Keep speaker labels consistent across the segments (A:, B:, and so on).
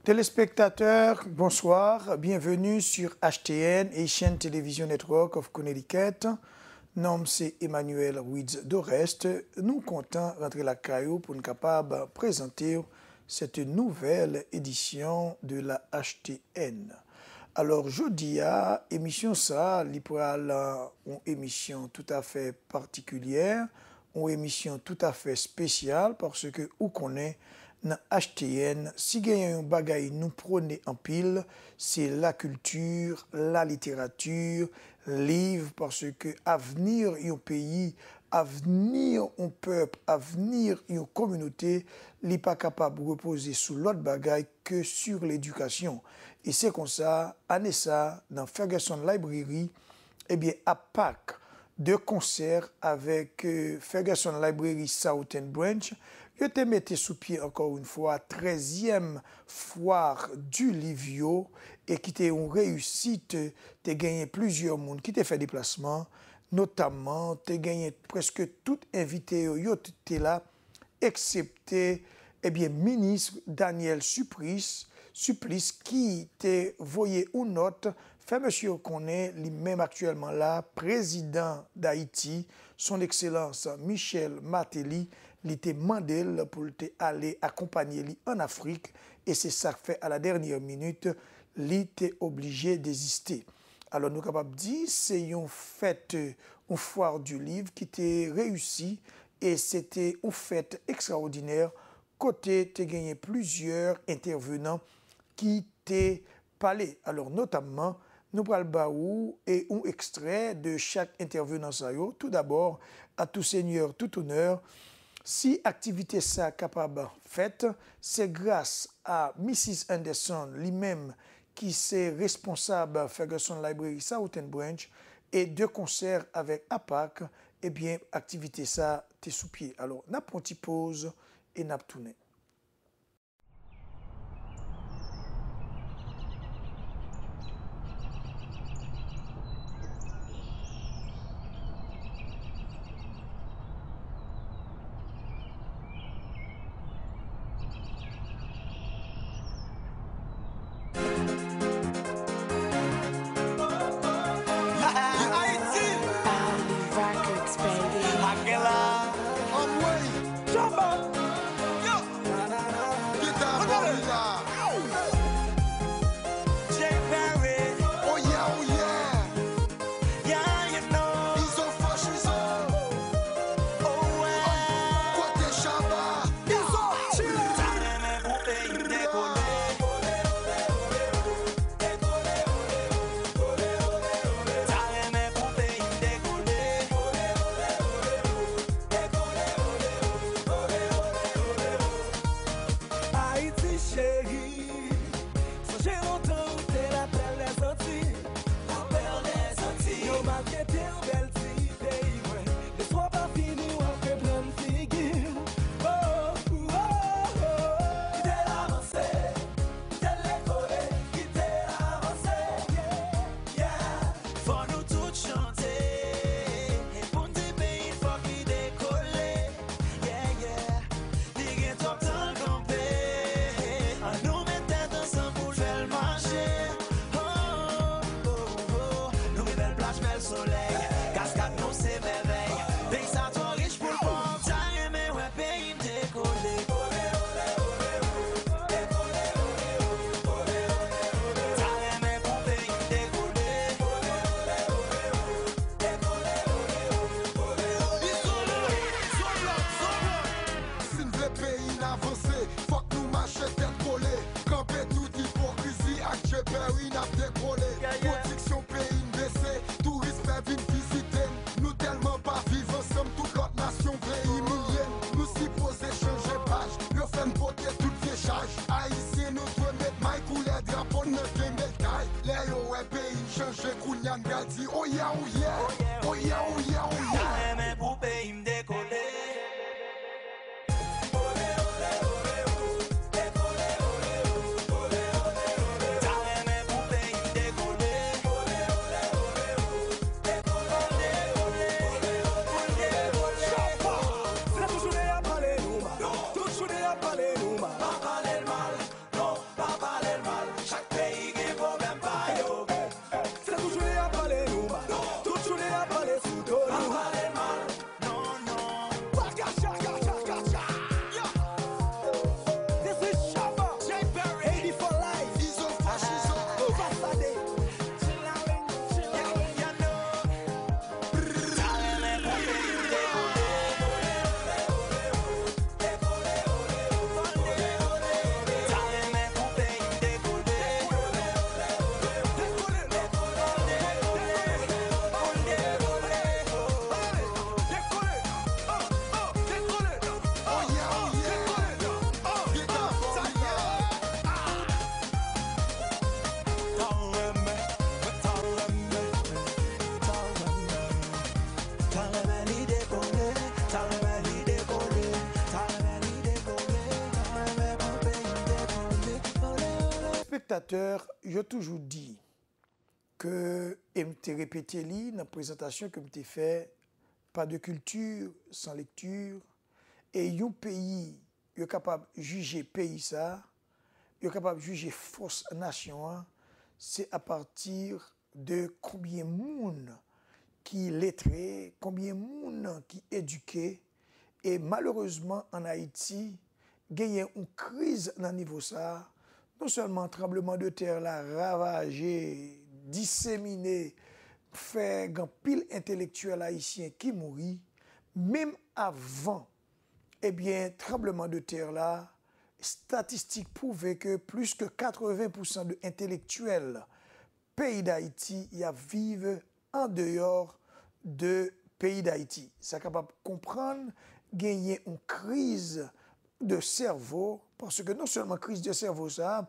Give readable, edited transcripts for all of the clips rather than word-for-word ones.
A: Téléspectateurs, bonsoir, bienvenue sur HTN, Haitian Television Network of Connecticut. Nom c'est Emmanuel Ruiz d'Orest. Nous comptons rentrer la caillou pour nous capable présenter cette nouvelle édition de la HTN. Alors, jeudi à émission ça, l'IPRAL, une émission tout à fait particulière, une émission tout à fait spéciale parce que où connaît dans HTN, si il y a un bagay nous prône en pile, c'est la culture, la littérature, livre, parce que avenir un pays, avenir un peuple, avenir une communauté, n'est pas capable de reposer sur l'autre bagay que sur l'éducation. Et c'est comme ça, année ça, dans Ferguson Library, eh bien, à Pâques, deux concerts avec Ferguson Library Southern Branch. Je te mettais sous pied encore une fois, 13e foire du Livio et qui était une réussite, tu as gagné plusieurs monde qui t'a fait déplacement, notamment tu as gagné presque tout invité, tu es là, excepté, eh bien, ministre Daniel Supplice qui t'a voyé une note, fait monsieur connaît, lui-même actuellement là, président d'Haïti, son excellence Michel Martelly, il était demandé pour aller accompagner lui en Afrique et c'est ça que fait à la dernière minute, il était obligé d'exister. Alors nous sommes capables de dire c'est une fête, une foire du livre qui était réussie et c'était une fête extraordinaire. Côté, tu as gagné plusieurs intervenants qui t'ont parlé. Alors notamment, nous prenons le baou et un extrait de chaque intervenant. Tout d'abord, à tout seigneur, tout honneur. Si activité ça capable faite, c'est grâce à Mrs. Anderson lui-même qui est responsable Ferguson Library Southern Branch et deux concerts avec APAC, eh bien, activité ça, t'es sous pied. Alors, n'a pas une petite pause et n'a pas tourné. téléspectateurs, j'ai toujours dit que, et je répété dans la présentation que je fait, pas de culture sans lecture, et un pays est capable de juger pays ça, est capable de juger force nation, c'est à partir de combien de monde qui est lettré, combien de monde qui est éduqué, et malheureusement en Haïti, il y a une crise dans le niveau ça, non seulement un tremblement de terre là, ravagé, disséminé, fait un pile intellectuel haïtien qui mourit, même avant, eh bien, tremblement de terre là, statistiques prouvaient que plus que 80% de intellectuels pays d'Haïti y vivent en dehors de pays d'Haïti. C'est capable de comprendre gagner une crise de cerveau, parce que non seulement crise de cerveau, ça,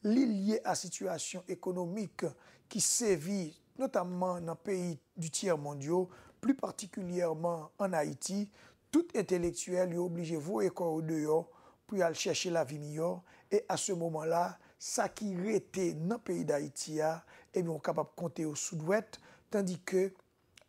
A: lié à la situation économique qui sévit, notamment dans les pays du tiers mondial, plus particulièrement en Haïti, tout intellectuel est obligé de voir au dehors pour aller chercher la vie meilleure. Et à ce moment-là, ça qui était dans le pays d'Haïti, eh bien, on est capable de compter au sud-ouest, tandis que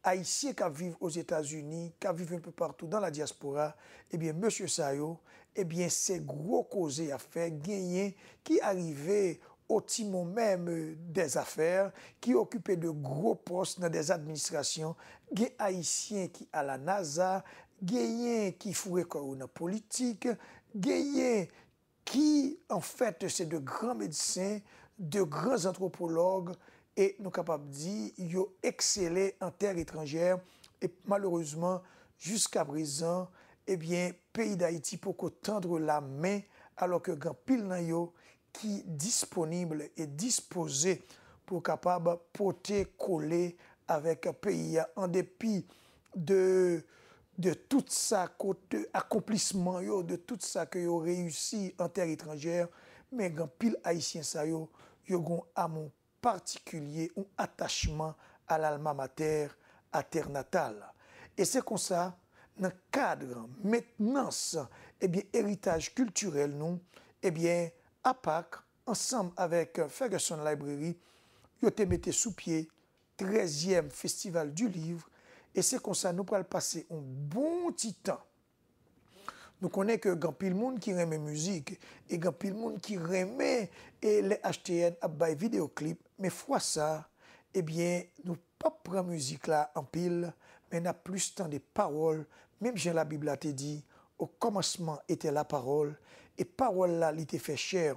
A: Haïtiens qui vivent aux États-Unis, qui vivent un peu partout dans la diaspora, eh bien, M. Sayo, eh bien, c'est gros causé à faire, gagner, qui arrivait au timon même des affaires, qui occupait de gros postes dans des administrations, des Haïtiens qui à la NASA, des qui fouaient dans la politique, des qui, en fait, c'est de grands médecins, de grands anthropologues, et nous sommes capables de dire qu'ils ont excellé en terre étrangère. Et malheureusement, jusqu'à présent, eh bien, pays d'Haïti pour tendre la main, alors que grand pile nan yo qui disponible et disposé pour capable porter coller avec un pays en dépit de tout ça accomplissement yo, de tout ça que yo réussi en terre étrangère, mais grand pile haïtien ça yo gon amour particulier ou attachement à l'alma mater, à terre natale. Et c'est comme ça, dans le cadre maintenance, eh bien, héritage culturel, nous, eh bien, à Pâques, ensemble avec Ferguson Library, nous avons mis sous pied 13e Festival du Livre. Et c'est comme ça, nous allons passer un bon petit temps. Nous connaissons que grand pile monde qui aime musique et grand pile monde qui aime les HTN à bail vidéoclip, mais fois ça, eh bien, nous pas prendre musique là en pile, mais n'a plus tant de paroles, même Jean la Bible a dit, au commencement était la parole, et parole là, il était fait chair,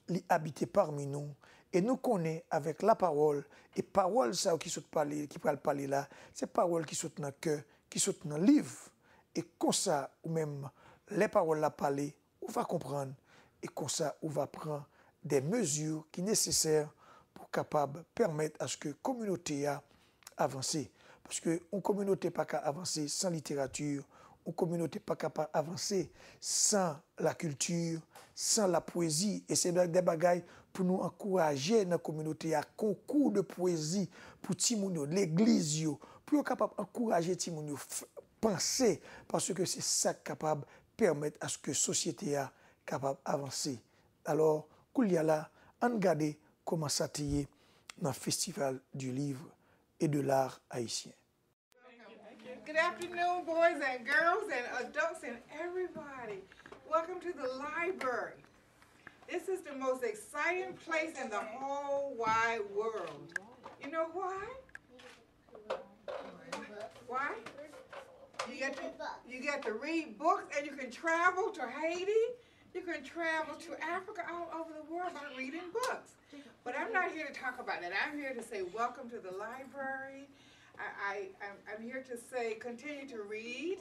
A: il habitait parmi nous, et nous connaissons avec la parole, et parole ça qui peut parler là, c'est parole qui sont dans le cœur, qui sont dans le livre, et comme ça, ou même les paroles la parler, on va comprendre, et comme ça, on va prendre des mesures qui sont nécessaires pour capable permettre à ce que la communauté a avancé. Parce qu'une communauté pas qu'à avancer sans littérature, une communauté pas capable d'avancer sans la culture, sans la poésie. Et c'est des bagailles pour nous encourager dans la communauté à concours de poésie pour Timounio, l'église, pour capable d'encourager Timounio penser, parce que c'est ça capable de permettre à ce que la société a capable d'avancer. Alors, Kouliala, on regarde comment ça t'y dans le Festival du Livre et de l'Art haïtien.
B: Good afternoon, boys and girls and adults and everybody. Welcome to the library. This is the most exciting place in the whole wide world. You know why? Why? You get to read books and you can travel to Haiti. You can travel to Africa, all over the world by reading books. But I'm not here to talk about that. I'm here to say welcome to the library. I'm here to say continue to read.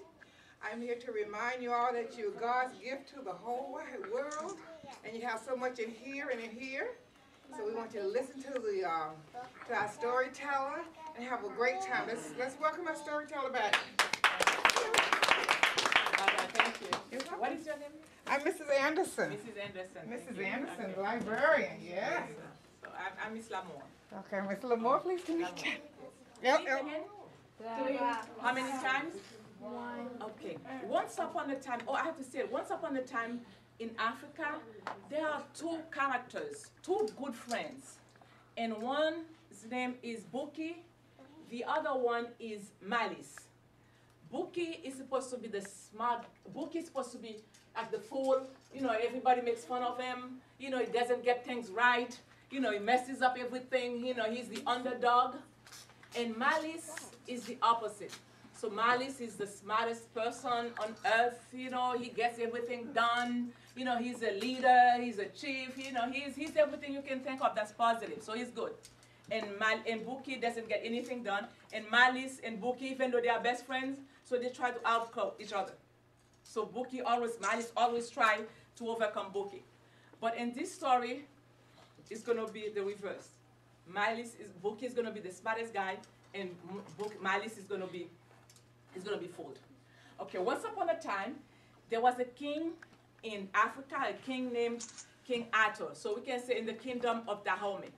B: I'm here to remind you all that you're God's gift to the whole wide world. And you have so much in here and in here. So we want you to listen to our storyteller and have a great time. Let's welcome our storyteller back.
C: Thank you. What is your name?
B: I'm Mrs. Anderson.
C: Mrs. Anderson.
B: Mrs. Anderson, the librarian, yes.
C: So I'm Miss Lamore.
B: Okay, Miss Lamore, please to meet you.
C: How many times? One. Okay. Once upon a time, I have to say it. Once upon a time, in Africa, there are two characters, two good friends. And one's name is Buki, the other one is Malice. Buki is supposed to be the smart, Buki is supposed to be like the fool, you know, everybody makes fun of him, you know, he doesn't get things right, you know, he messes up everything, you know, he's the underdog. And Malice is the opposite. So Malice is the smartest person on earth, you know, he gets everything done, you know, he's a leader, he's a chief, you know, he's everything you can think of that's positive, so he's good. And Buki doesn't get anything done, and Malice and Buki, even though they are best friends, so they try to outclaw each other. So Malice always try to overcome Buki. But in this story, it's going to be the reverse. Buki is going to be the smartest guy, and Malice is going to be fooled. Okay, once upon a time, there was a king in Africa, a king named King Ato. So we can say in the kingdom of Dahomey.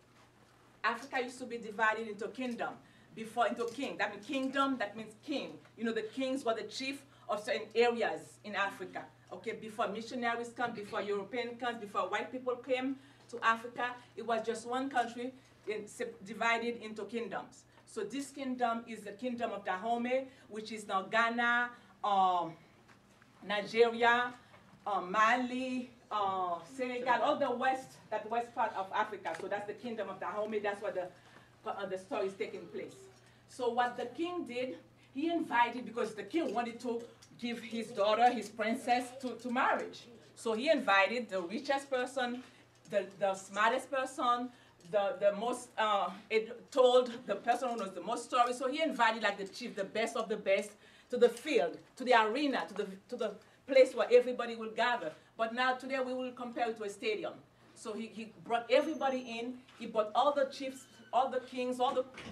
C: Africa used to be divided into kingdom, into king. That means kingdom, that means king. You know, the kings were the chief of certain areas in Africa. Okay, before missionaries come, before Europeans come, before white people came to Africa, it was just one country divided into kingdoms. So this kingdom is the kingdom of Dahomey, which is now Ghana, Nigeria, Mali, Senegal, all the west part of Africa. So that's the kingdom of Dahomey. That's where the story is taking place. So what the king did, he invited, because the king wanted to give his daughter, his princess, to marriage. So he invited the richest person, the smartest person, the most, it told the person who knows the most stories. So he invited like the chief, the best of the best, to the field, to the arena, to the place where everybody will gather. But now today we will compare it to a stadium. So he brought everybody in. He brought all the chiefs, all the kings,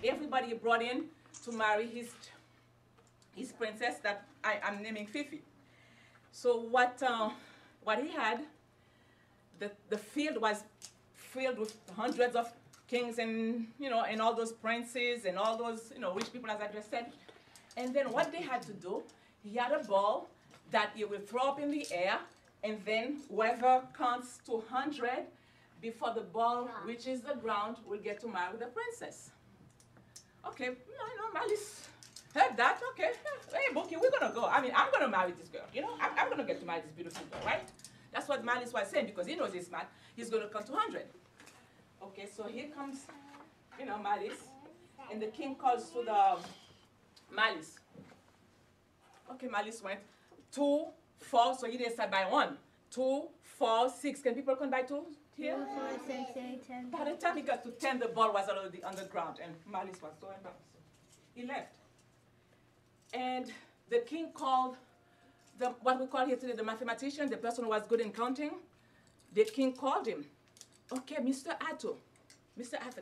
C: everybody he brought in to marry his princess that I'm naming Fifi. So what he had, the field was filled with hundreds of kings and, you know, and all those princes and all those, you know, rich people, as I just said. And then what they had to do, he had a ball that he will throw up in the air, and then whoever counts to 100 before the ball reaches the ground will get to marry the princess. Okay, Malice heard that. Okay, hey, Buki, we're gonna go. I mean, I'm gonna marry this girl. You know, I'm gonna get to marry this beautiful girl, right? That's what Malice was saying, because he knows he's smart. He's gonna come to 100. Okay, so here comes, you know, Malice, and the king calls to the Malice. Okay, Malice went 2, 4, so he didn't start by 1. 2, 4, 6. Can people count by 2 here?
D: 2, 4, 6, 8, 10.
C: By the time he got to 10, the ball was already on the ground, and Malice was so embarrassed. He left. And the king called what we call here today the mathematician, the person who was good in counting. The king called him. Okay, Mr. Ato,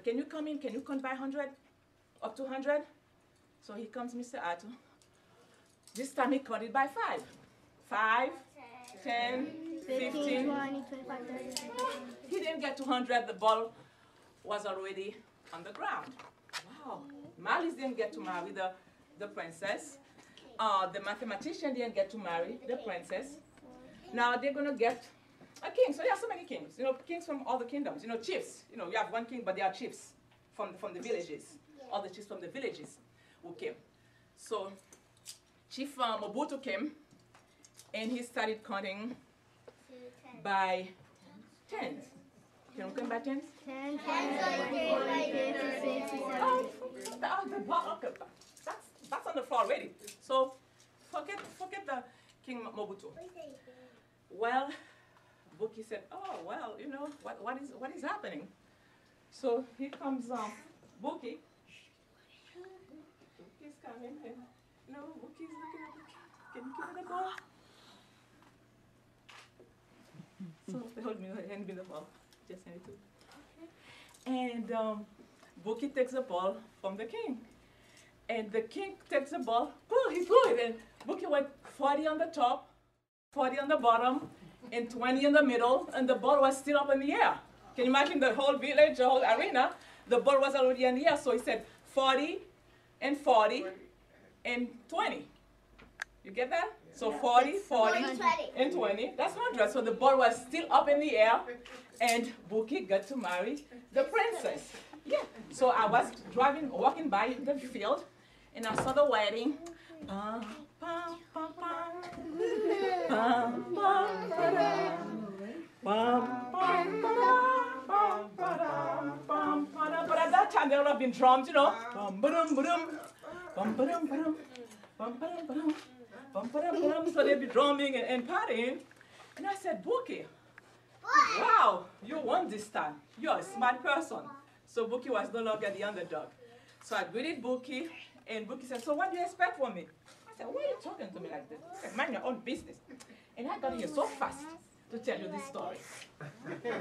C: can you come in? Can you count by 100? Up to 100? So here comes Mr. Ato. This time he counted by 5. 5, 10, 15,
D: 20, 25, 30, 40.
C: He didn't get to 100. The ball was already on the ground. Wow. Malice didn't get to marry the princess. The mathematician didn't get to marry the princess. Now they're going to get a king. So there are so many kings. You know, kings from all the kingdoms. You know, chiefs. You know, you have one king, but there are chiefs from the villages. All the chiefs from the villages who came. So Chief Mobutu came, and he started counting by 10s. Can we count by 10s?
D: 10, 20, 50, 60, 70.
C: Oh, okay. That's on the floor already. So forget the King Mobutu. Well, Buki said, "Oh well, you know what is happening?" So here comes Buki. Buki's coming. And, no, Buki's looking at the king. Can you give me the ball? So they hold me, hand me the ball. Just hand it to. And Buki takes the ball from the king. And the king takes the ball, he threw it, and Buki went 40 on the top, 40 on the bottom, and 20 in the middle, and the ball was still up in the air. Can you imagine the whole village, the whole arena? The ball was already in the air, so he said 40 and 40 and 20. You get that? So 40, 40, and 20. That's 100. So the ball was still up in the air, and Buki got to marry the princess. Yeah. So I was walking by the field, and I saw the wedding. Pum, pum, pum, pum. Pum, pum, ba-dum. Pum, pum, ba-dum. Pum, ba-dum. Pum, ba-dum. But at that time, there would have been drums, you know. Bum, ba-dum, ba-dum. Bum, ba-dum, ba-dum. Bum, ba-dum, ba-dum. Bum, ba-dum, ba-dum. So they'd be drumming and partying. And I said, Buki, wow, you won this time. You're a smart person. So Buki was no longer the underdog. So I greeted Buki, and Buki said, so what do you expect from me? I said, why are you talking to me like this? He said, mind your own business. And I got here so fast to tell you this story. Okay.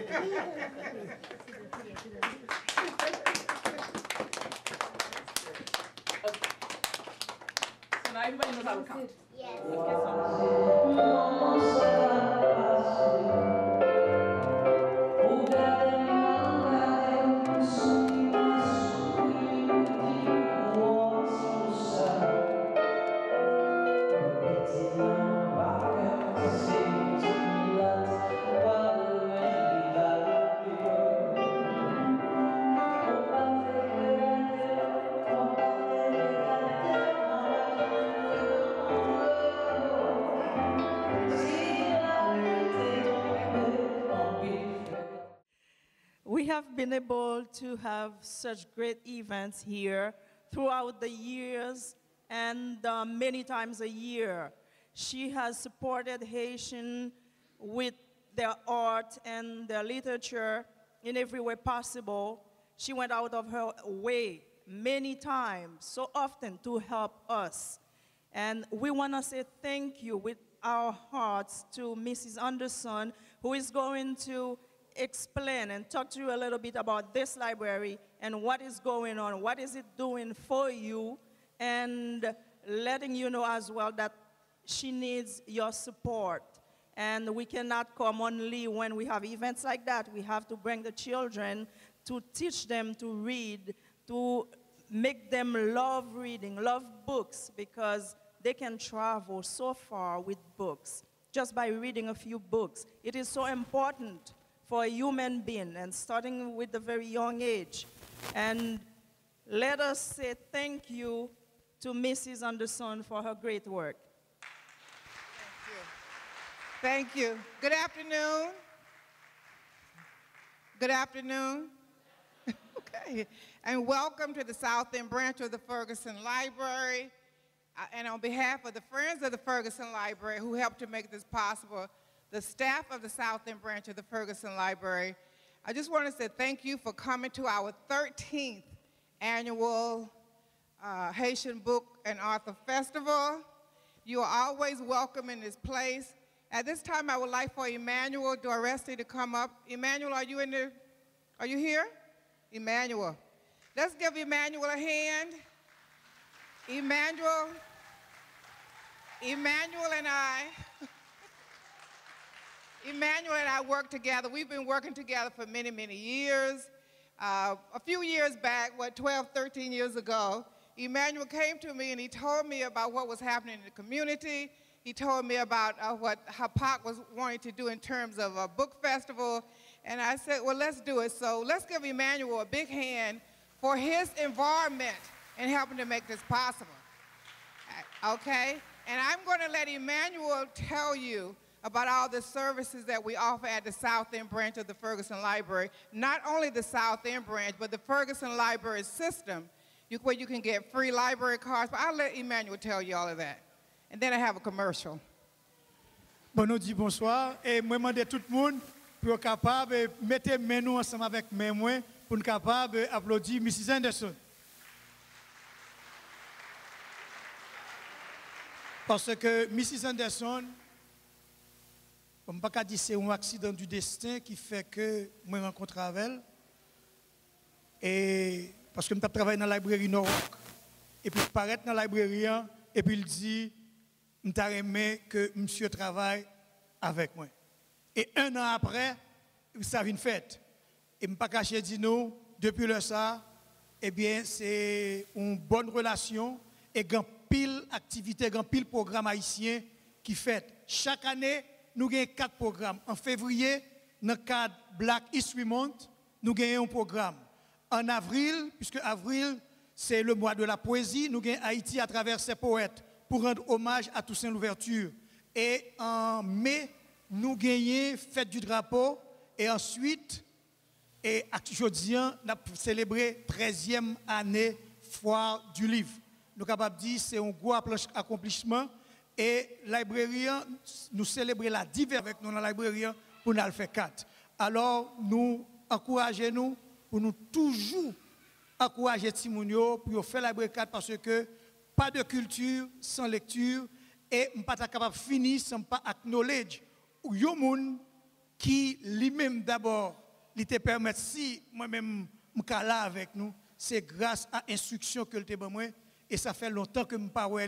C: So now everybody knows how to count.
D: Yes.
C: Okay, so.
E: We have been able to have such great events here throughout the years and many times a year. She has supported Haitian with their art and their literature in every way possible. She went out of her way many times, so often, to help us. And we want to say thank you with our hearts to Mrs. Anderson, who is going to explain and talk to you a little bit about this library and what is going on, what is it doing for you, and letting you know as well that she needs your support. And we cannot come only when we have events like that. We have to bring the children to teach them to read, to make them love reading, love books, because they can travel so far with books just by reading a few books. It is so important for a human being, and starting with a very young age. And let us say thank you to Mrs. Anderson for her great work.
B: Thank you. Good afternoon. Good afternoon. Okay. And welcome to the South End branch of the Ferguson Library. And on behalf of the Friends of the Ferguson Library who helped to make this possible, the staff of the South End branch of the Ferguson Library, I just want to say thank you for coming to our 13th annual Haitian Book and Author Festival. You are always welcome in this place. At this time, I would like for Emmanuel Doresti to come up. Emmanuel, are you here? Emmanuel. Let's give Emmanuel a hand. Emmanuel and I work together. We've been working together for many, many years. A few years back, 12, 13 years ago, Emmanuel came to me and he told me about what was happening in the community. He told me about what HAPAC was wanting to do in terms of a book festival. And I said, well, let's do it. So let's give Emmanuel a big hand for his involvement in helping to make this possible. Okay? And I'm going to let Emmanuel tell you about all the services that we offer at the South End branch of the Ferguson Library. Not only the South End branch, but the Ferguson Library system, where you can get free library cards. But I'll let Emmanuel tell you all of that. And then I have a commercial.
F: Bon, nous dit bonsoir. Et moi, je demande tout le monde pour capable de mettre mes noms ensemble avec mes mains pour être capable d'applaudir Mrs. Anderson. Parce que Mrs. Anderson, on ne peut pas dire que c'est un accident du destin qui fait que je rencontre avec elle. Et parce que je travaille dans la librairie Norrock. Et puis je parais dans la librairie et puis il dit, je aimé que monsieur travaille avec moi. Et un an après, ça vient fait. Et je ne peux pas cacher dit depuis le ça, eh bien c'est une bonne relation et pile activité, grand pile programme haïtien qui fait. Chaque année, nous avons 4 programmes. En février, dans le cadre Black History Month, nous avons un programme. En avril, puisque avril, c'est le mois de la poésie, nous avons Haïti à travers ses poètes pour rendre hommage à Toussaint Louverture. Et en mai, nous gagnons Fête du Drapeau. Et ensuite, et aujourd'hui, on a célébré 13e année Foire du Livre. Nous sommes capables de dire que c'est un gros accomplissement. Et librairie, nous célébrons la diversité avec nous dans la librairie pour nous le faire 4. Alors, nous encourageons pour nous toujours encourager Timounio pour faire la librairie 4 parce que pas de culture sans lecture et nous ne sommes pas capables de finir sans pas acknowledge ou yon moun qui lui-même d'abord il te permet si moi-même je là avec nous c'est grâce à l'instruction que le moi et ça fait longtemps que je parle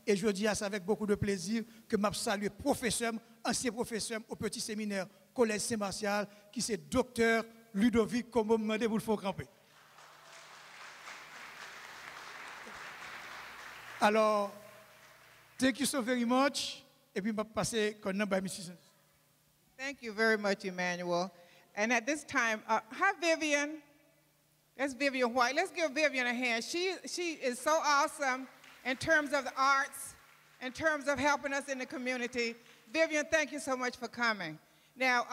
F: et je dis ça avec beaucoup de plaisir que je salue professeur ancien professeur au petit séminaire collège Saint-Martial qui c'est docteur Ludovic Kombo demandé pour le faire camper. Alors thank you so very much et puis je vais passer comme number Mrs.
B: Thank you very much, Emmanuel. And at this time, hi, Vivian. That's Vivian White. Let's give Vivian a hand. She is so awesome in terms of the arts, in terms of helping us in the community. Vivian, thank you so much for coming. Now,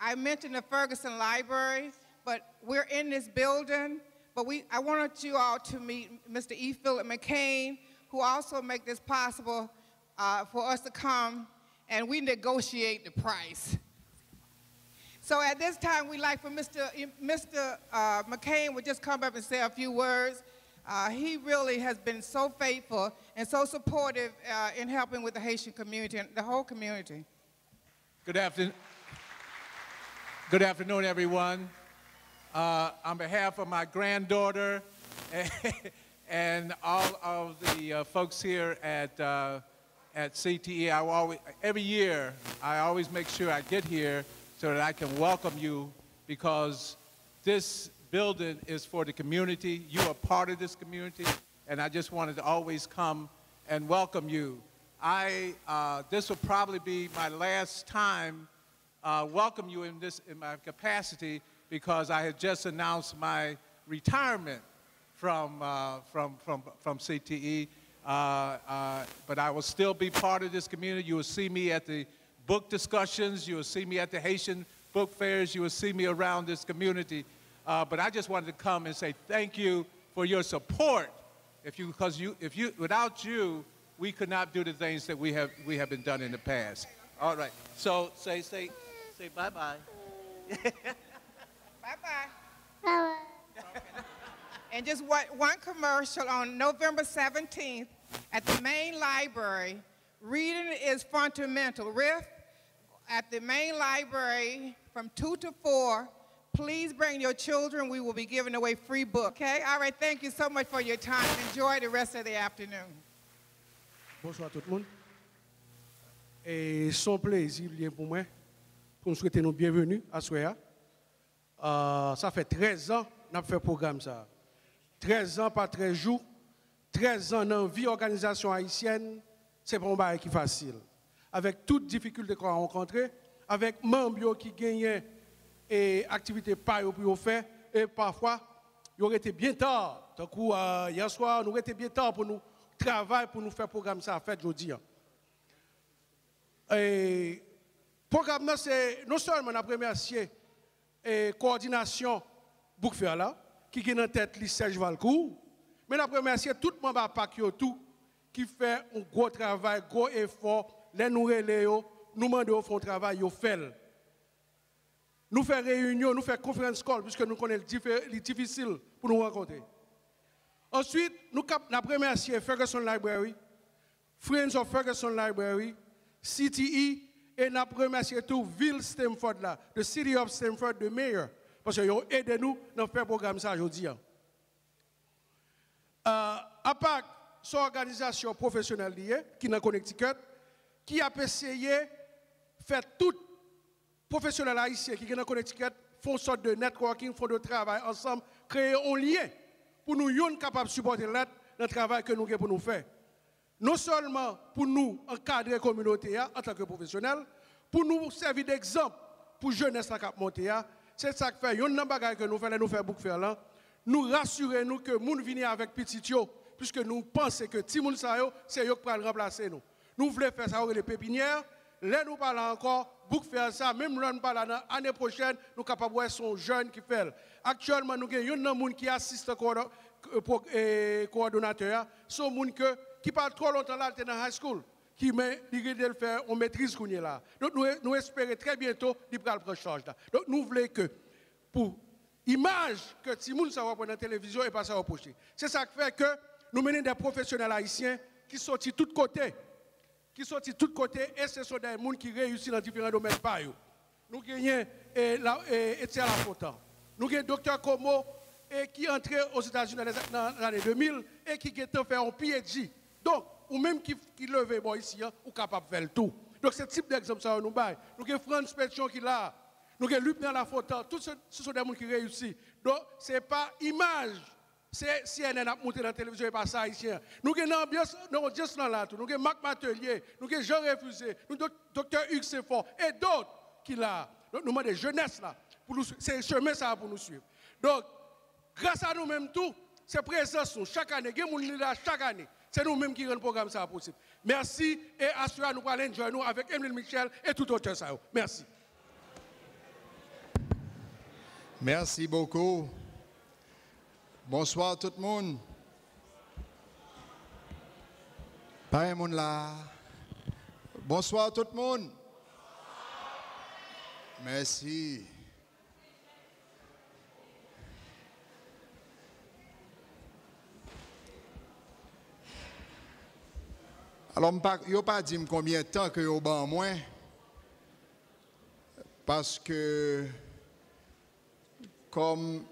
B: I mentioned the Ferguson Library, but we're in this building. But I wanted you all to meet Mr. E. Philip McCain, who also make this possible for us to come, and we negotiate the price. So at this time, we'd like for Mr. McCain would just come up and say a few words. He really has been so faithful and so supportive in helping with the Haitian community and the whole community.
G: Good afternoon, everyone. On behalf of my granddaughter and all of the folks here at CTE, every year I always make sure I get here so that I can welcome you because this building is for the community. You are part of this community, and I just wanted to always come and welcome you. This will probably be my last time welcome you in my capacity because I had just announced my retirement from CTE. But I will still be part of this community. You will see me at the book discussions. You will see me at the Haitian book fairs. You will see me around this community. But I just wanted to come and say thank you for your support. Without you, we could not do the things that we have been done in the past. All right. So say bye-bye.
B: Bye-bye. Bye-bye. And just one commercial on November 17th at the main library. Reading is fundamental. Riff, at the main library from 2 to 4, please bring your children. We will be giving away free books. Okay? All right, thank you so much for your time. Enjoy the rest of the afternoon.
H: Bonsoir tout le monde. Et son plaisir pour moi, pour nous souhaiter nous bienvenue à Soya. Ça fait 13 ans que nous avons fait le programme. 13 ans par 13 jours, 13 ans dans la vie organisation haïtienne, c'est pas un bagage qui est facile. Avec toutes les difficultés qu'on a rencontrées, avec les membres qui gagnent et activités par pour faire, et parfois, il aurait été bien tard. Donc, hier soir, nous aurait été bien tard pour nous travailler, pour nous faire le programme ça à fait aujourd'hui. Le programme, c'est non seulement la première coordination Bookfair là, qui est en tête de Serge Valcourt, mais la première c'est tout le monde à tout qui fait un gros travail, un gros effort, les nous relayons, nous demandons au travail, ils font. Nous faisons réunion, nous faisons conférence call, puisque nous connaissons les difficiles pour nous rencontrer. Ensuite, la première c'est Ferguson Library, Friends of Ferguson Library, CTE, et la première c'est tout Ville Stamford là, the City of Stamford, the Mayor. Parce qu'ils ont aidé nous dans faire programme ça aujourd'hui. À part son organisation professionnelle liée, qui est dans Connecticut, qui a essayé de faire tout professionnel haïtien qui est dans Connecticut, font une sorte de networking, font de travail ensemble, créer un lien pour nous être capables de supporter le travail que nous avons pour nous faire. Non seulement pour nous encadrer la communauté en tant que professionnels, pour nous servir d'exemple pour la jeunesse qui a monté. C'est ça que fait. Il y a un bagage que nous faisons, nous faisons beaucoup faire là. Nous rassurons que nous venons avec petit yo, puisque nous pensons que si nous sommes c'est eux qui vont remplacer nous. Nous voulons faire ça avec les pépinières. Là, nous parlons encore, beaucoup faire ça. Même là, nous parlons l'année prochaine, nous sommes capables de voir son jeune qui fait. Actuellement, nous avons un monde qui assiste coordonnateur. C'est un monde qui parle trop longtemps là, dans la high school, qui met de le faire, on maîtrise qu'on est là. Donc, nous espérons très bientôt qu'il va prendre charge là. Donc, nous voulons que, pour l'image que si nous savons dans la télévision et pas ça reprocher. C'est ça qui fait que nous menons des professionnels haïtiens qui sortent de tous côtés. Et ce sont des gens qui réussissent dans différents domaines. Nous gagnons Etienne Lafontaine. Nous gagnons Dr Como qui est entré aux États-Unis dans l'année 2000 et qui a fait un PhD. Donc, ou même qui levait ici, ou capable de faire le tout. Donc, ce type d'exemple, ça nous baille. Nous avons Franz Pétion qui est là. Nous avons Luc Lafontaine. Tous ce sont des gens qui réussissent. Donc, ce n'est pas image. C'est CNN a monté dans la télévision et pas ça ici. Nous avons une ambiance, nous avons là, nous avons Marc Matelier, nous avons Jean Refusé, nous avons Dr Hugues Sefort et d'autres qui là. Donc, nous avons des jeunesses là. C'est le chemin ça pour nous suivre. Donc, grâce à nous-mêmes tout, c'est présence chaque année. Nous sommes là chaque année. C'est nous-mêmes qui rendons le programme ça possible. Merci et assurez nous pour enjoy nous avec Emile Michel et tout autre ça. Merci.
I: Merci beaucoup. Bonsoir tout le monde. Pas un monde là. Bonsoir tout le monde. Merci. Alors, je ne vais pas dire combien de temps que vous avez moins. Parce que, comme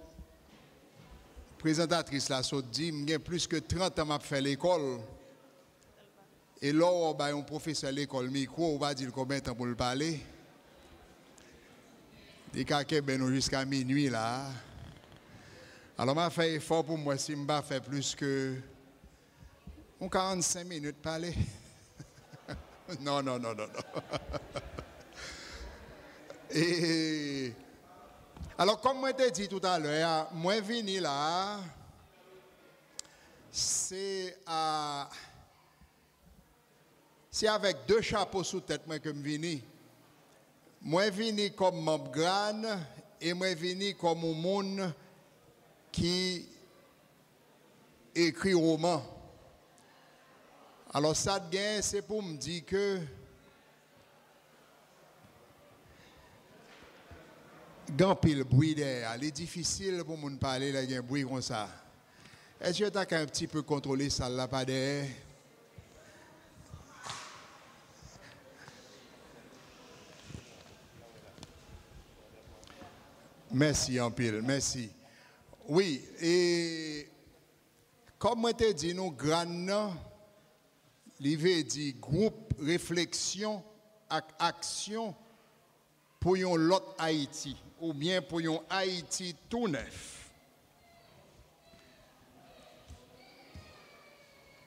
I: présentatrice là, ça dit, j'ai plus que 30 ans à faire l'école. Et là, on a un professeur à l'école micro, on va dire combien de temps pour le parler. Des cas qui sont jusqu'à minuit là. Alors, je fait effort pour moi si je ne fais plus que 45 minutes parler. Non. Et alors, comme je t'ai dit tout à l'heure, moi venu là, c'est avec deux chapeaux sous tête moi que je venu. Moi venu comme membre grand et moi venu comme un monde qui écrit roman. Alors ça c'est pour me dire que grand pile bruit derrière, il est difficile pour me parler là, il y a un bruit comme ça. Est-ce que tu as un petit peu contrôlé ça là pas derrière? Merci en pile, merci. Oui, et comme je t'ai dit, nous grand l'IV dit groupe réflexion et action pour un l'autre Haïti ou bien pour un Haïti tout neuf.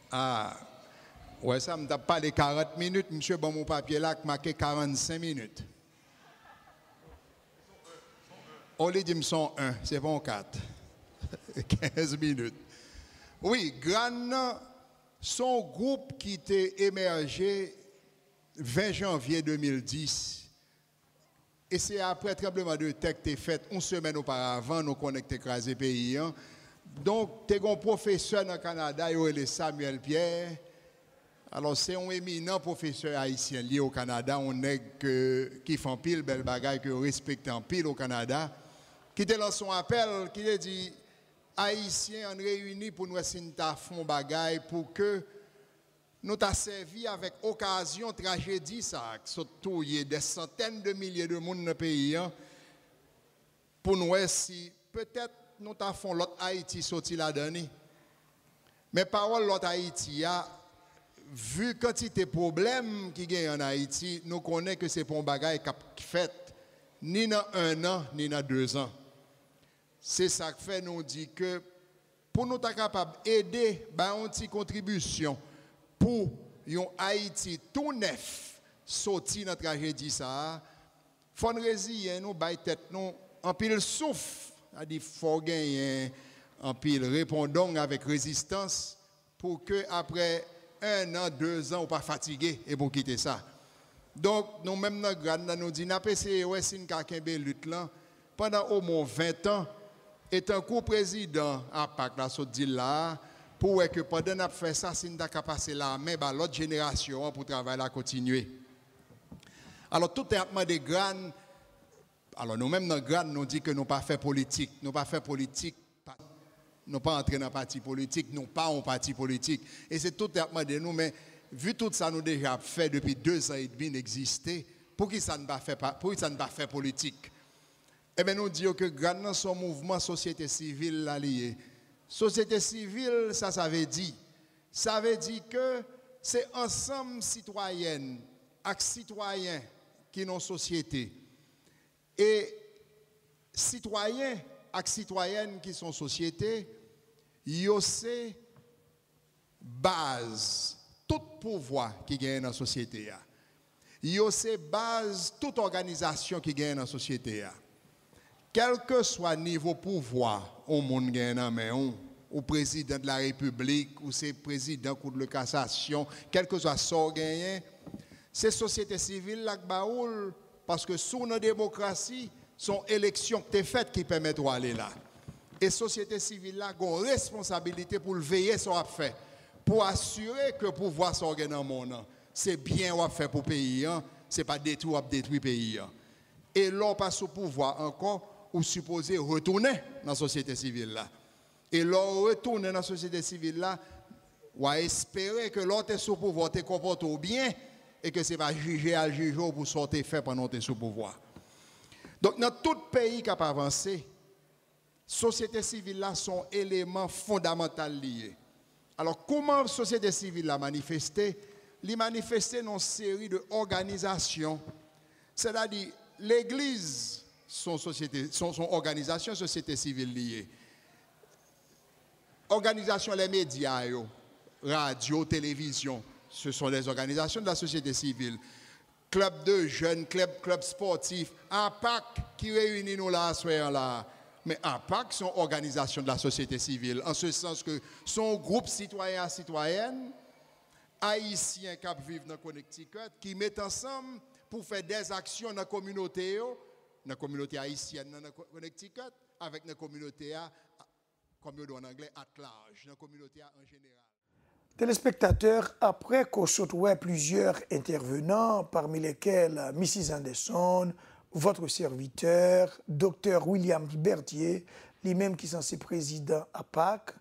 I: Ah, ouais, ça me t'a pas les 40 minutes, monsieur, bon mon papier là qui marqué 45 minutes. On les dit sont 1, c'est bon 4. 15 minutes. Oui, grand son groupe qui était émergé 20 janvier 2010. Et c'est après le tremblement de terre qui était fait une semaine auparavant, nous connectés écrasé pays. Donc, tu es un professeur dans le Canada, il est Samuel Pierre. Alors, c'est un éminent professeur haïtien lié au Canada, on est qui font pile belle bagaille, que respecte en pile au Canada, qui te lance son appel, qui a dit Haïtiens en réunis pour nous font bagaille pour que nous t'a servi avec occasion tragédie ça, surtout il y a des centaines de milliers de monde dans le pays pour nous si peut-être nous t'a font l'autre Haïti sorti là-dedans. Mais parole l'autre Haïti a vu quantité de problèmes qui gagne en Haïti, nous connaissons que c'est pour un bagaille qui fait ni dans 1 an ni dans 2 ans. C'est ça qui fait nous dit que pour nous être capable d'aider, une petite contribution pour un Haïti tout neuf sorti dans la tragédie ça, faut nous résilier nous bailler tête nous en pile souffle, c'est-à-dire faut gagner en pile répondons avec résistance pour que après 1 an, 2 ans, on pas fatigué et pour quitter ça. Donc nous même dans grade nous dit n'a pas essayé ouais si nous avons lutte là pendant au moins 20 ans étant co-président à PAC la saute là pour que pendant n'a fait ça si nous avons passé la main à l'autre génération pour travailler là continuer. Alors tout est de grande. Alors nous-mêmes dans grande nous dit que nous pas fait politique, nous pas fait politique, nous pas entrer dans un parti politique, nous pas un parti politique. Et c'est tout est de nous, mais vu tout ça nous déjà fait depuis 2 ans et demi d'exister, pour qui ça ne va pas faire politique? Eh bien nous disons que grande son mouvement société civile alliée. Société civile, ça veut dire que c'est ensemble citoyennes et citoyens qui sont société. Et citoyens et citoyennes qui sont société, yo c'est base tout pouvoir qui gagne dans la société. Yo c'est base toute organisation qui gagne dans la société. Quel que soit le niveau pouvoir, au monde gagne en main, ou président de la République, ou c'est président de la cassation, quel que soit ça gagne, c'est société civile là baoul parce que sous notre démocratie, son élection qui est faite qui permet d'aller là. Et société civile là a une responsabilité pour le veiller sur ce qu'on fait, pour assurer que le pouvoir s'organise dans le monde. C'est bien ce qu'on fait pour le pays, ce n'est pas détruire le pays. Et l'on passe au pouvoir encore, ou supposé retourner dans la société civile là. Et l'on retourne dans la société civile là, ou espérer que l'autre est sous pouvoir te comporte bien et que ce n'est pas juger à juger pour sortir fait pendant que tu es sous pouvoir. Donc dans tout pays qui a avancé, société civile là sont éléments fondamentaux liés. Alors comment la société civile a manifesté? Elle manifesté dans une série d'organisations, c'est-à-dire l'Église, son organisation, société civile liée. Organisation les médias, radio, télévision, ce sont des organisations de la société civile. Club de jeunes, club sportif, APAC qui réunit nous là, là. Mais APAC sont organisations de la société civile, en ce sens que sont groupe citoyen à citoyenne, haïtiens qui vivent dans Connecticut, qui mettent ensemble pour faire des actions dans la communauté haïtienne dans Connecticut, avec la communauté, comme on dit en anglais, at large, la communauté en général.
A: Téléspectateurs, après qu'on soit plusieurs intervenants, parmi lesquels Mrs. Anderson, votre serviteur, Dr. William Berthier, lui-même qui est censé président à PAC,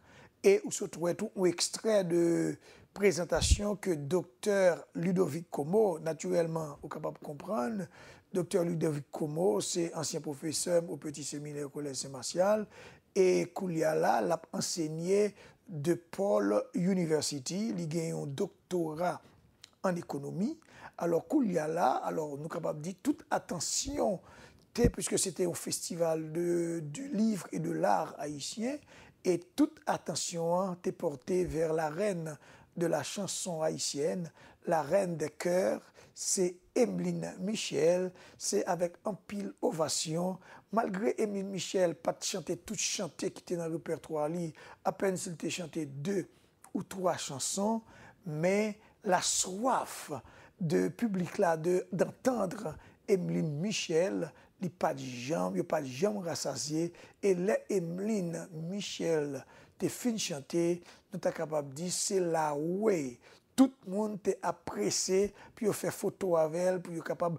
A: et vous souhaitez tout un extrait de présentation que Dr. Ludovic Como, naturellement, vous êtes capable de comprendre. Dr. Ludovic Como, c'est ancien professeur au Petit Séminaire Collège Saint-Martial, et Kouliala l'a enseigné de Paul University, il a un doctorat en économie. Alors, Kouliala, alors nous sommes capables de dire toute attention, puisque c'était un festival du livre et de l'art haïtien, et toute attention est portée vers la reine de la chanson haïtienne, la reine des chœurs, c'est Emeline Michel, c'est avec un pile ovation. Malgré Emeline Michel, pas chanter tout chanter qui était dans le répertoire, à peine s'il était chanté 2 ou 3 chansons, mais la soif de public là d'entendre Emeline Michel, il pas de jambes, il pas de jambes rassasiées, et les Emeline Michel te fin chanter, nous sommes capables de dire c'est la way. Tout le monde est apprécié, puis on fait photo avec elle, puis on est capable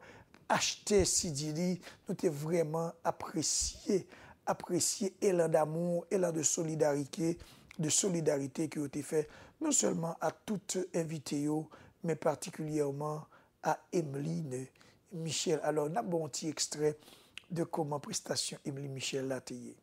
A: d'acheter Sidili. Nous sommes vraiment apprécié élan d'amour, élan de solidarité qui a été fait non seulement à toutes invitées, mais particulièrement à Emeline Michel. Alors, on a un bon petit extrait de comment prestation Emeline Michel l'a taillé.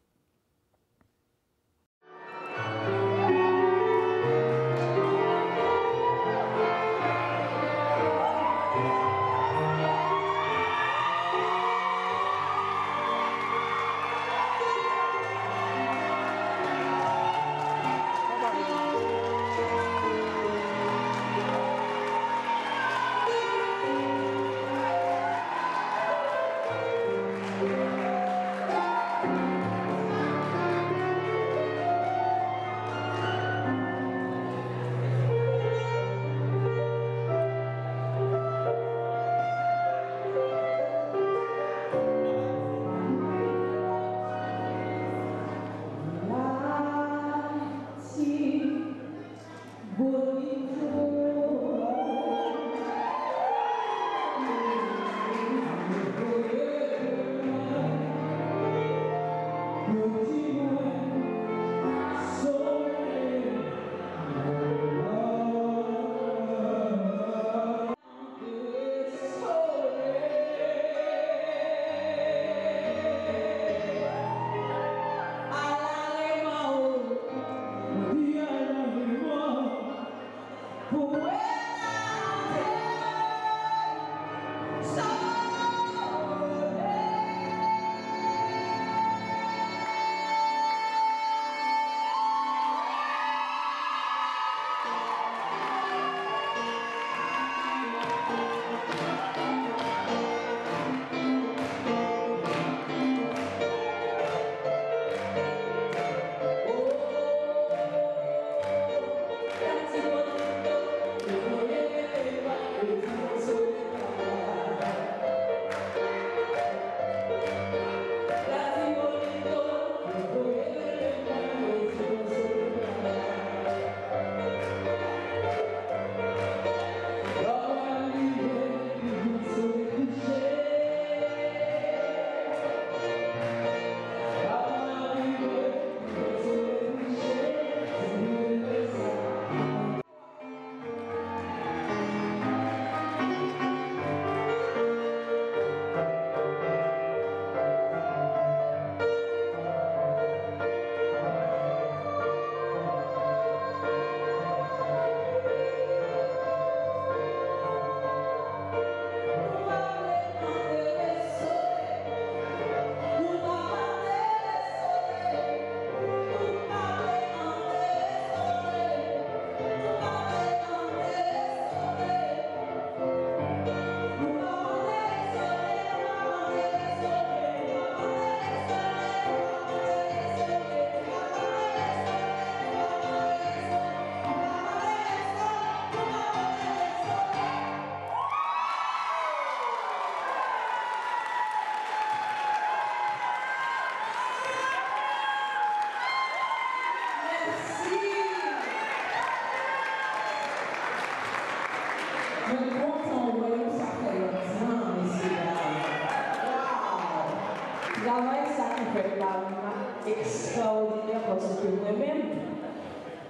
J: Extraordinaire parce que moi-même,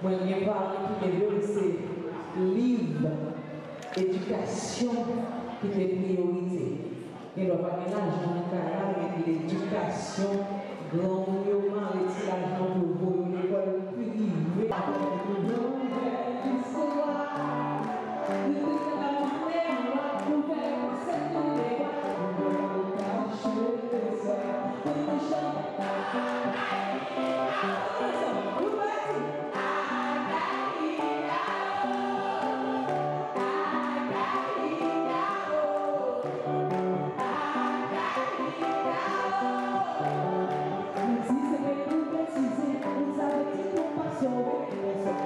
J: moi j'ai parlé qui est c'est livre, éducation qui est priorité. Et le pas l'argent mais l'éducation, grand mouvement, l'argent pour vous, l'école privée. Si c'est pour préciser, vous avez dit qu'on passe au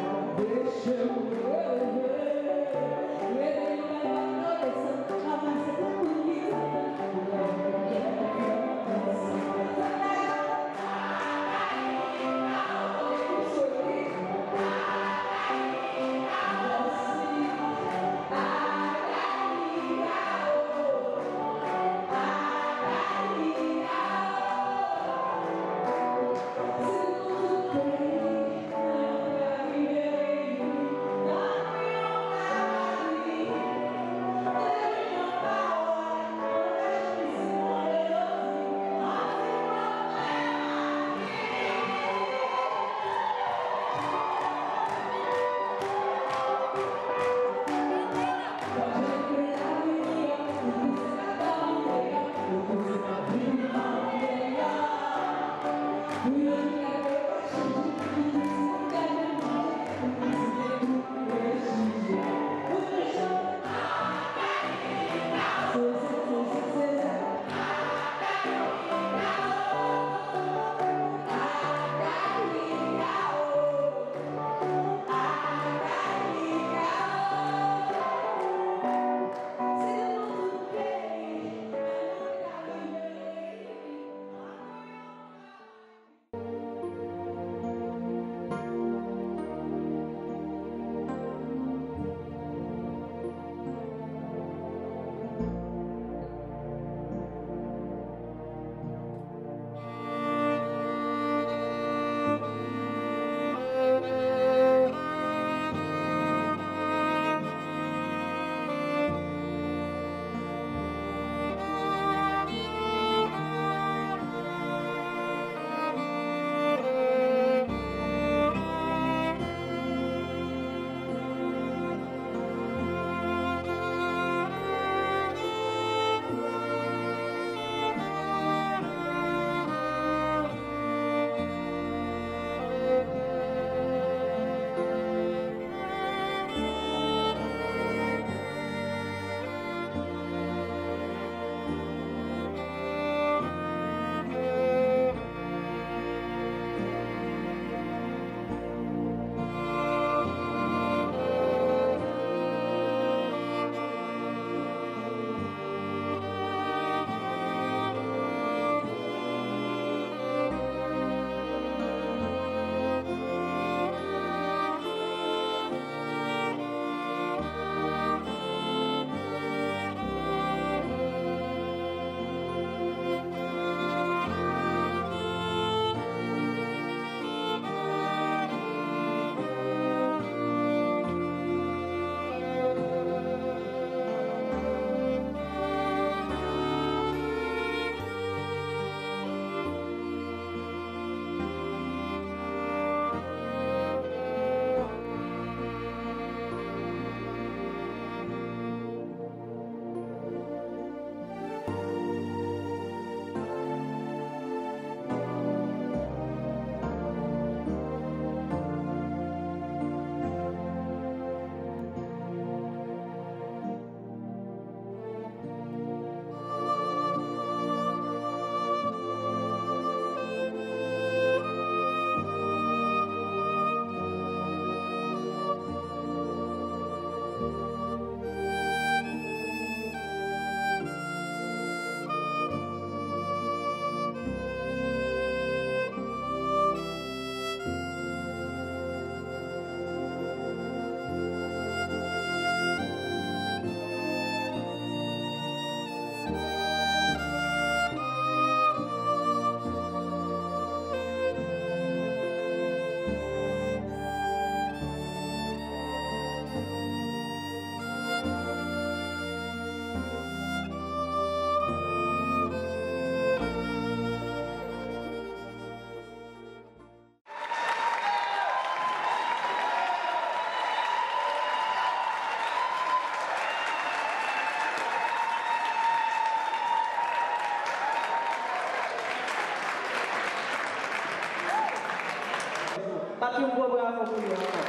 J: bravo pour eux encore.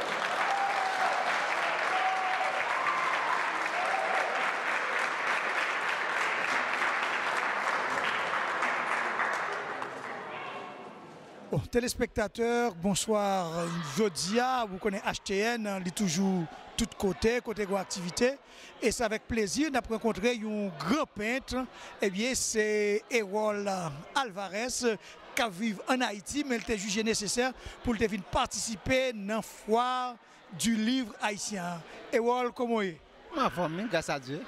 F: Bon, téléspectateurs, bonsoir. Jodia, vous connaissez HTN, il est toujours tout côté de activité. Et c'est avec plaisir qu'on a rencontré un grand peintre. Eh bien, c'est Erol Alvarez, qui vit en Haïti, mais il était jugé nécessaire pour venir participer à la foire du livre haïtien. Erol, comment est-ce?
K: Ma famille, grâce à Dieu.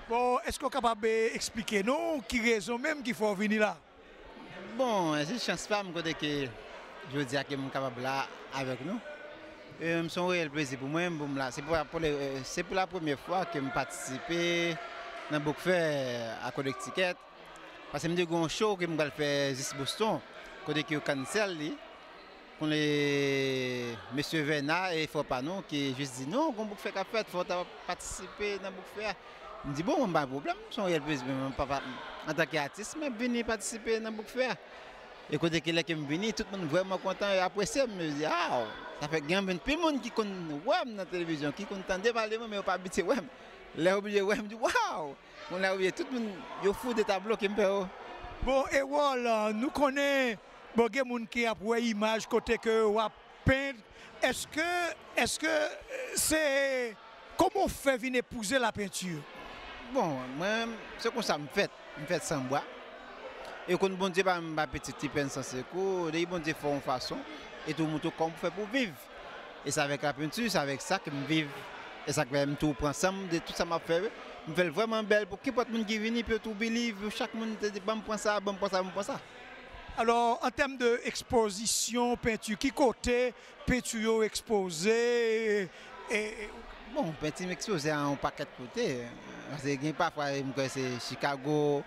F: Bon, est-ce qu'on est capable d'expliquer nous qui raison même qu'il faut venir là?
K: Bon, j'ai chance pas de que je dis que je suis capable là avec nous. C'est un réel plaisir pour moi. C'est pour la première fois que je participe dans book fair à Connecticut. Parce que je suis un show que je vais faire juste Boston. Côté que cancel pour les monsieur Verna et Fopano qui juste dit non, quand book fair qu'a fait, faut participer dans book fair. Je dis bon, pas de problème, c'est un réel plaisir en tant qu'artiste, je venir participer dans book fair. Et quand je suis venu, tout le monde est vraiment content et apprécié. Je me dis, ah, ça fait bien de monde qui connaît web dans la télévision, qui entendait parler, mais pas habitué web. Là, oublié web, je dis, waouh! On a oublié, tout le monde est fou des tableaux qui me fait.
F: Bon, et voilà, nous connaissons des gens qui ont pris l'image côté que on a peint. Est-ce que c'est. Comment on fait venir épouser la peinture?
K: Bon, moi, c'est comme ça, je fais sans bois. Et quand bon Dieu va me petit peine sans secours, les bon Dieu font une façon et tout le monde comme fait pour vivre. Et c'est avec la peinture, c'est avec ça que je vis. Et ça que je tout prendre ensemble de tout ça m'a fait. Je fais vraiment belle pour que tout le monde qui vient peut tout believe, chaque monde dit bon point ça, bon point ça, bon point ça.
F: Alors en termes d'exposition peinture, qui côté peinture exposée et
K: bon, peinture exposée en paquet de côtés. Parce que parfois c'est Chicago,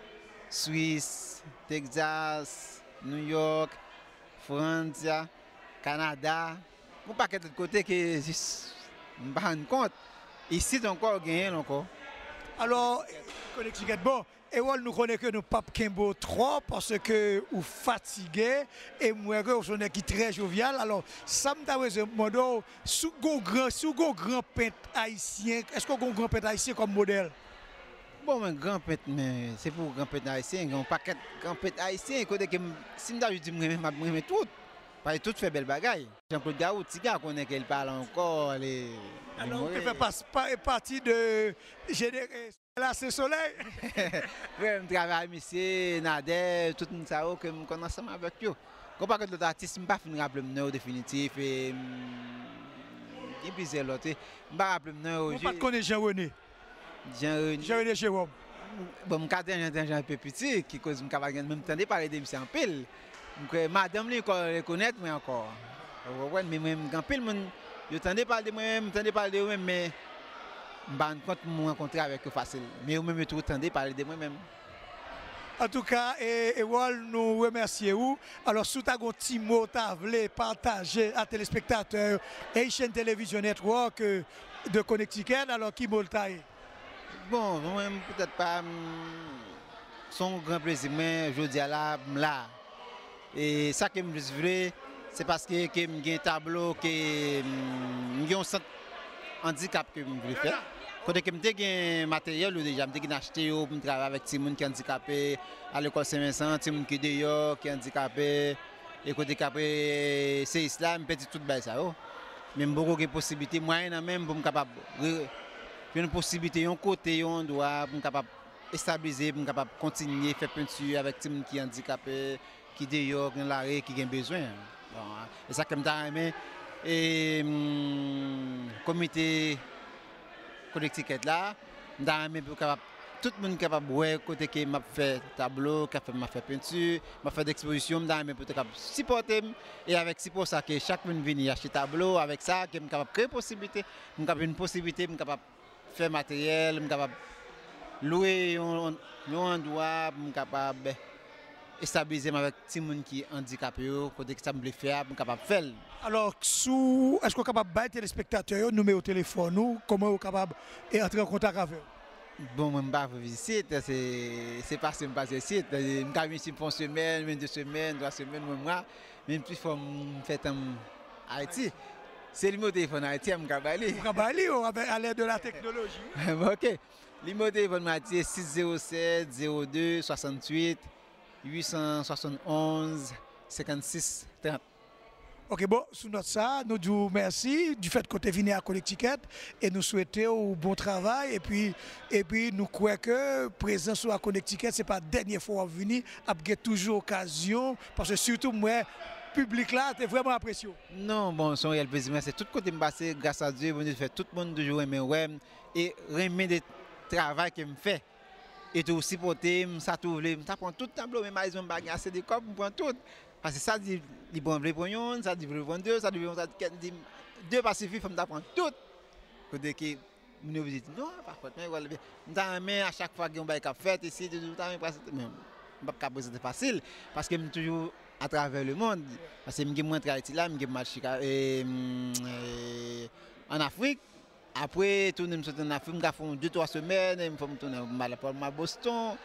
K: Suisse, Texas, New York, France, Canada. Un paquet de côtés que je ne me rends compte. Ici, encore gagné encore.
F: Alors, bon, et nous connaissons que nous ne pas trop parce que nous fatigués et moi nous sommes très jovial. Alors, ça me demande sous grand peintre haïtien, est-ce qu'on a un grand peintre haïtien comme modèle?
K: Bon, un grand peintre, mais c'est pour grand peintre haïtien, un paquet de grand peintre haïtien, si je dis que je tout, parce que tout fait belle bagaille. Jean-Claude Gaout, si gars connaît qu'il parle encore.
F: Alors, tu fais partie de Là, c'est soleil.
K: Oui, je travaille avec monsieur Nader, tout le monde que je connais ensemble avec eux. Quand je parle d'autres artistes, je ne peux pas rappeler le nom définitif. Et puis, l'autre, je ne peux pas rappeler le nom.
F: Je ne connais pas Jean-René. Jean-René Jérôme.
K: Bon, je suis un peu petit, qui cause je même temps parler de monsieur en pile. Madame, elle connaît moi encore. Mais même quand pile, je entendais parler de moi-même, je entendais parler de moi-même, mais je me rends compte que je me rencontrer avec eux facile. Mais vous-même, je entendais parler de moi-même.
F: En tout cas, Erol, nous remercions. Alors, si tu as un petit mot à partager à téléspectateurs Haitian Television Network de Connecticut, alors qui mot taille?
K: Bon, moi-même, peut-être pas. Son grand plaisir, mais je dis là. Et ça que je veux, c'est parce que j'ai un tableau, j'ai un centre handicap que je veux faire. Quand j'ai un matériel, déjà, j'ai acheté pour travailler avec des gens qui sont handicapés à l'école Saint-Vincent, des gens qui sont dehors, qui sont handicapés. Et quand j'ai c'est islam, je tout ça. Mais beaucoup de possibilités, moi, même pour me capable. J'ai une possibilité, un côté, un doigt, pour me capable stabiliser, pour me capable continuer à faire peinture avec des gens qui sont handicapés, qui dehors, qui ont l'arrêt, qui ont besoin. C'est ça que je me aimé. Et comité collectif là, tout le monde est capable de voir côté qui m'a fait tableau, qui m'a fait peinture, m'a fait d'exposition, je suis capable de supporter. Et avec pour ça que chaque monde vient acheter tableau, avec ça, je suis capable de créer une possibilité, je suis capable de faire matériel, je suis capable de louer un endroit, je suis capable de stabiliser avec les gens qui sont handicapés, côté que ça me faire, je suis capable de faire.
F: Alors, est-ce qu'on est capable de battre les téléspectateurs, nous au téléphone, comment on est capable d'entrer en contact avec eux?
K: Bon, je ne vais pas visiter, c'est pas que je passe ici. Je vais ici pour une semaine, 2 semaines, 3 semaines, moi. Même plus, il faut faire en Haïti. C'est le téléphone Haïti, Mkabali.
F: Mkabali, à l'aide de la technologie.
K: OK. Le téléphone Haïti, 607 02 68 871 56 30.
F: Ok, bon, sous notre ça, nous disons merci du fait que tu es venu à Connecticut et nous souhaitons un bon travail. Et puis nous croyons que présence sur Connecticut, ce n'est pas la dernière fois que vous venez, vous avez toujours occasion, parce que surtout moi, le public là, tu es vraiment apprécié.
K: Non, bon, son réel plaisir, c'est tout côté passé, grâce à Dieu, fait tout le monde toujours aimer web et aimer le travail que me fait. Et tout aussi porter, ça tout ça prend tout le tableau, même ils ont bagage assez de copes, on prend tout. Parce que ça dit, il bon le pognon, ça dit le vendre, ça dit deux pas suffit, il faut m'apprendre tout. Côté que nous dit non, par contre, mais à chaque fois qu'on va faire ici, tout le temps, pas c'est facile parce que toujours à travers le monde, parce que je montre Haïti là, je marche en Afrique. Après, tourner en Afrique, je fais 2-3 semaines, je me tourner à Boston.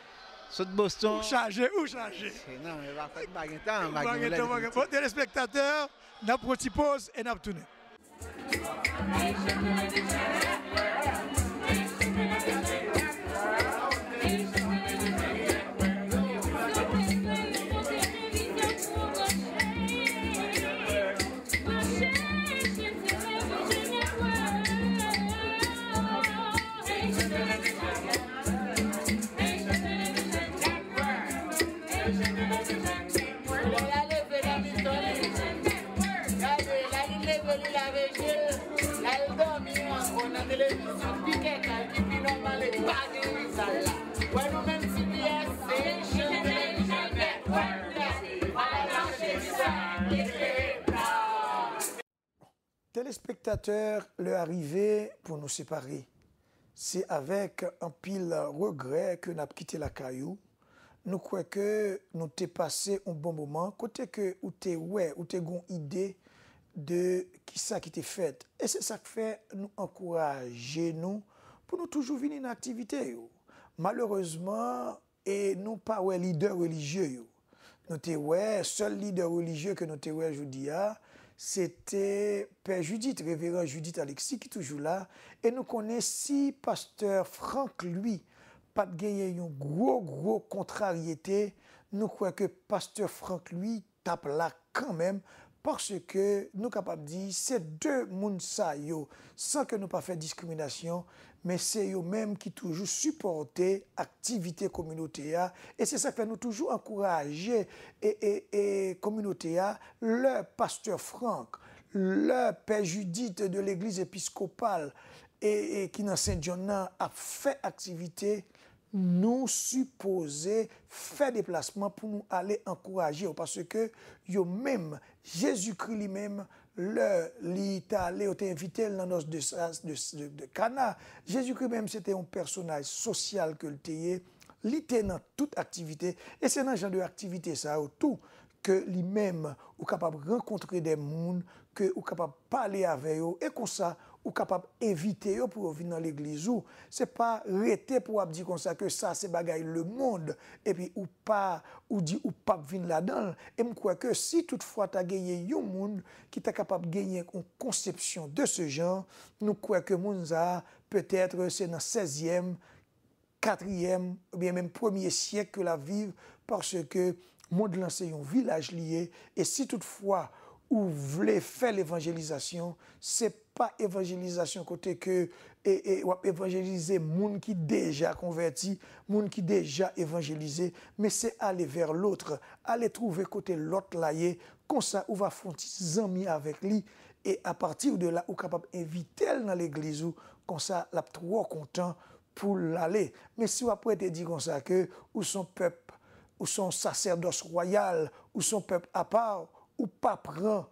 K: Saut Boston.
F: Où charger?
K: Non, mais va faire pas de temps.
F: Bon, téléspectateurs, nous avons une petite pause et nous allons tourner. Téléspectateurs, leur arrivée pour nous séparer, c'est avec un pile regret que nous avons quitté la caillou. Nous croyons que nous avons passé un bon moment, côté que nous avons une idée de qui ça qui était fait. Et c'est ça qui fait nous encourager nous pour nous toujours venir en activité. Malheureusement, et nous pas ouais leader religieux. Nous te seul leader religieux que nous te aujourd'hui c'était Père Judith, révérend Judith Alexis qui est toujours là. Et nous connaissons si Pasteur Franck, lui, pas de gagner une gros contrariété. Nous croyons que Pasteur Franck, lui, tape là quand même. Parce que nous sommes capables de dire c'est deux mounsa yo, sans que nous pas fait discrimination, mais c'est eux même qui toujours supporter l'activité communautaire. Et c'est ça que nous toujours encourager et communautaire, le pasteur Franck, le père Judith de l'église épiscopale et qui dans Saint-John a fait activité. Nous supposer faire déplacement pour nous aller encourager parce que yo même Jésus-Christ lui-même l'Italie a invité dans nos de Cana. Jésus-Christ même c'était un personnage social que il était dans toute activité et c'est dans ce genre de activité ça tout que lui-même est capable de rencontrer des gens que est capable de parler avec eux et comme ça ou capable d'inviter eux pour venir dans l'église ou c'est pas rester pour dire comme ça que ça c'est bagaille le monde et puis ou pas ou dit ou pas venir là-dedans et me crois que si toutefois tu as gagné un monde qui est capable de gagner une conception de ce genre nous crois que Mounza peut-être c'est dans 16e 4e ou bien même 1er siècle que la vive parce que monde lancé un village lié et si toutefois ou voulez faire l'évangélisation, c'est pas évangélisation côté que ou évangéliser moun qui déjà converti, moun qui déjà évangélisé, mais c'est aller vers l'autre, aller trouver côté l'autre là comme ça ou va faire des amis avec lui et à partir de là ou capable inviter dans l'église ou comme ça l'a trop content pour l'aller. Mais si vous après te dire comme ça que ou son peuple ou son sacerdoce royal ou son peuple à part ou pas prend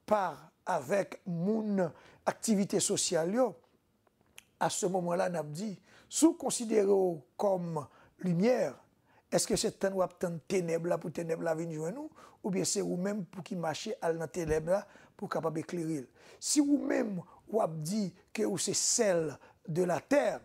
F: part avec mon activité sociale, à ce moment-là, on a dit, sous considéré comme lumière, est-ce que c'est tant ou tant ténèbres là pour ténèbres là venir joindre nous, ou bien c'est vous-même pour qui marchez à la ténèbres là pour capable éclairer. Si vous-même ou avez dit que c'est celle de la terre,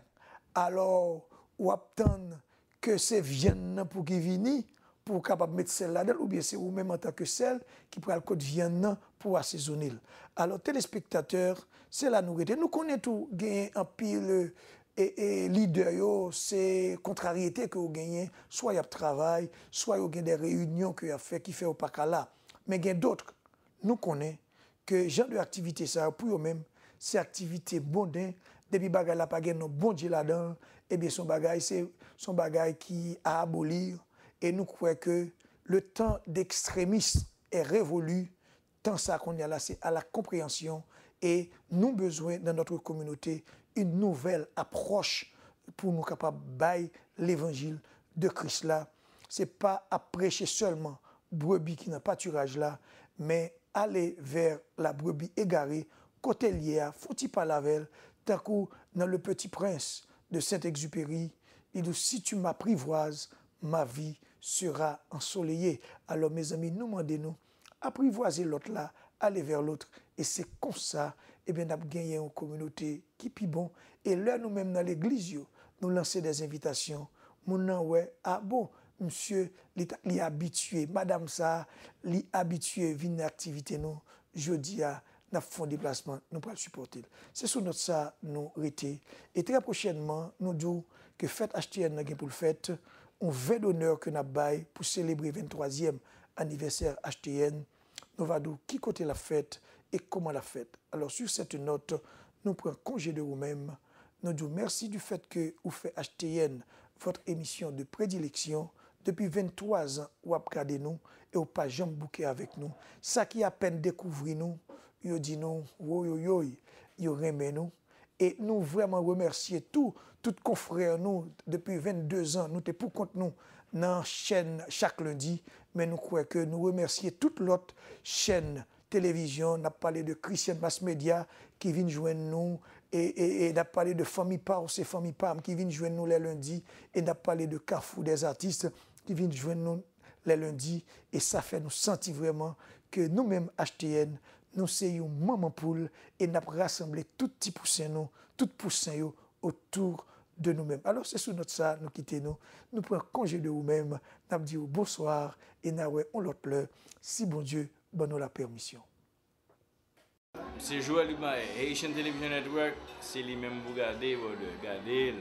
F: alors ou attendre que c'est vienne pour qui vienne
A: pour capable mettre celle là-dedans, ou bien c'est vous-même en tant que celle qui prend le code viande pour assaisonner. Alors, téléspectateurs, c'est la nourriture. Nous connaissons tout, gain en pile et leader, c'est contrariété que vous gagnez, soit il y a travail, soit il y a des réunions que vous fait qui fait au là. Mais il y a d'autres, nous connaissons que genre d'activité ça pour eux-mêmes, c'est activité bonne, depuis bagay la pas non bon Dieu là-dedans, et bien son bagay c'est son bagay qui a abolir et nous croyons que le temps d'extrémisme est révolu, tant ça qu'on y a là c'est à la compréhension et nous besoin dans notre communauté une nouvelle approche pour nous capables bailler l'évangile de Christ là. C'est pas à prêcher seulement brebis qui n'a pas pâturage là, mais aller vers la brebis égarée, côté lié, faut-il pas laver, tant que dans le Petit Prince de Saint-Exupéry, il dit si tu m'apprivoises, ma vie sera ensoleillée. Alors mes amis, nous demandons apprivoiser l'autre là, aller vers l'autre, et c'est comme ça, et bien, nous avons gagné une communauté qui est bon. Et là, nous-mêmes, dans l'église, nous lançons des invitations. Mon ouais, ah bon, monsieur, il est habitué, madame ça, il est habitué à venir activité nous. Je dis à nous faisons des déplacements, nous pouvons le supporter. C'est sur notre ça, nous arrêter. Et très prochainement, nous disons que fête HTN pour le fête, on veut d'honneur que nous avons pour célébrer le 23e anniversaire HTN. Nous allons dire qui côté la fête et comment la fête. Alors sur cette note, nous prenons congé de vous-même. Nous disons merci du fait que vous faites HTN votre émission de prédilection. Depuis 23 ans, vous avez regardé nous et vous n'avez pas jamais bouqué avec nous. Ça qui a à peine découvert nous, vous dit nous, vous remet nous. Et nous vraiment remercier tous confrères nous depuis 22 ans. Nous sommes pour compte nous dans la chaîne chaque lundi. Mais nous croyons que nous remercier toute l'autre chaîne télévision. On a parlé de Christian Mass Media qui vient joindre nous. Et on a parlé de Famille Par, c'est Famille Pam qui vient joindre nous les lundis. Et on a parlé de Carrefour des artistes qui viennent joindre nous les lundis. Et ça fait nous sentir vraiment que nous-mêmes, HTN, nous sommes maman poule et nous avons rassemblé tout petit poussin nous, tout poussin autour de nous-mêmes. Alors c'est sur notre ça, nous quittons nous prenons congé de vous-même, nous disons bonsoir et nous on l'autre pleure, si bon Dieu donne nous la permission.
L: C'est Joël Limae, Haitian Television Network, c'est lui-même vous regardez, vous regardez.